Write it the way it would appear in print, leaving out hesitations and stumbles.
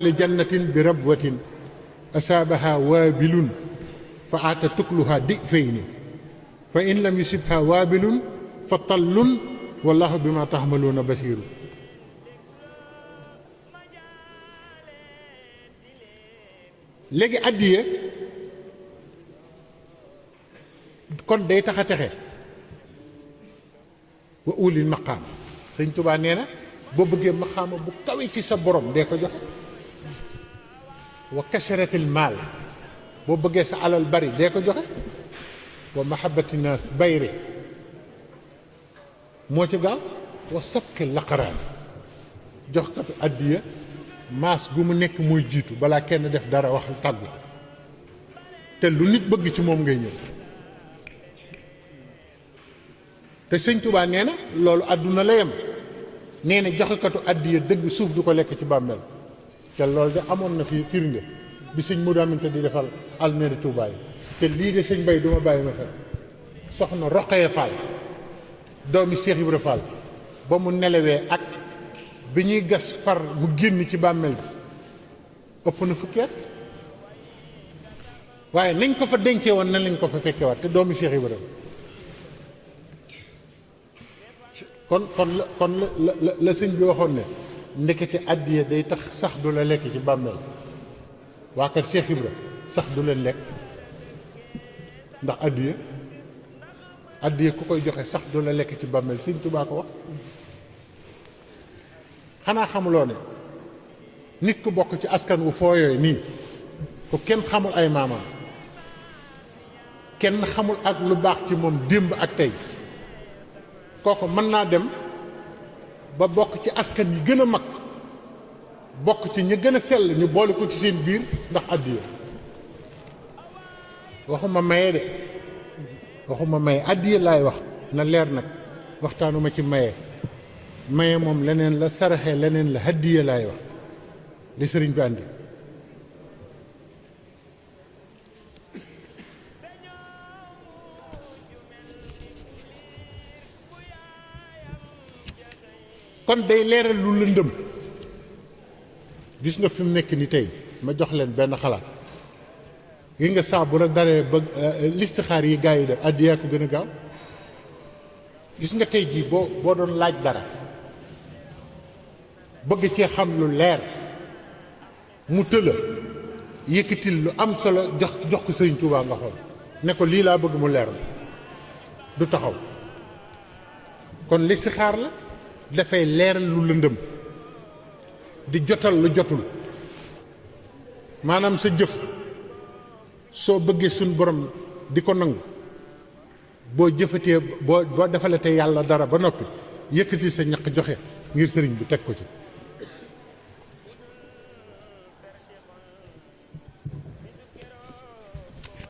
li jannatin bi rabwatin asaabaha waabilun fa aata tukluha di fayni fa in lam yusibha waabilun fa tallun wallahu bima taxmaluuna basiru. léegi addiye kon day tax a texe wa ulil maqaam. sëñ Tuubaa nee na boo bëggee maqaama bu kawe ci sa borom dee ko joxe. wa kasratil maal boo bëggee sa alal bari dee ko joxe. wa mahabbati naas bayri moo ci gaaw. wa sabqi laqaraan jox ko addiya maas gu mu nekk mooy jiitu balaa kenn def dara wax tàggu te lu nit bëgg ci moom ngay ñëw. te sëñ Tuubaa nee na loolu àdduna la yem. nee na joxekatu addiya dëgg suuf du ko lekk ci bàmmeel. te loolu de amoon na fi firnde bi sëñ Modou Aminta di defal almeeri Tuubaa yi. te lii de sëñ Bay duma bàyyi ma xel soxna Roqaya Fall doomi Cheikh Ibra Fall ba mu nelawee ak bi ñuy gas far mu génn ci bàmmeel bi ëpp na fukki at waaye nañ ko fa dencee woon nañ lañ ko fa fekkewaat te doomi Cheikh Ibra kon la sëñ bi waxoon ne ndekete àddiya day tax sax du la lekk ci bàmmeel. waa kër Cheikh Ibra sax du leen lekk ndax àddiya ku koy joxe sax du la lekk ci bàmmeel. sëñ Tuubaa ko wax. xanaa xamuloo ne nit ku bokk ci askan wu fooyooy nii ku kenn xamul ay maamam kenn xamul ak lu baax ci moom démb ak tey kooku mën naa dem ba bokk ci askan yi gën a mag bokk ci ñi gën a sell ñu boole ko ci seen biir ndax àddiya. waxuma maye de waxuma maye àddiya laay wax na leer nag waxtaanuma ci maye. maye moom leneen la saraxe leneen la hadiya laay wax li sëriñ bi àndi. kon day leeral lu lëndëm. gis nga fi mu nekk ni tey ma jox leen benn xalaat gi nga saa bu la daree ba listixaar yi gaa yi def addiyaa ko gën a gaaw. gis nga tey jii boo doon laaj dara bëgg cee xam lu leer mu tëla yëkkatil lu am solo jox ko sëriñ Tuubaa nga xool ne ko lii laa bëgg mu leer du taxaw. kon listixaar la dafay leeral lu lëndëm di jotal lu jotul. maanaam sa jëf soo bëggee suñ borom di ko nangu boo jëfatee boo defalatee yàlla dara ba noppi yëkkati sa ñaq joxe ngir sëriñ bi teg ko ci.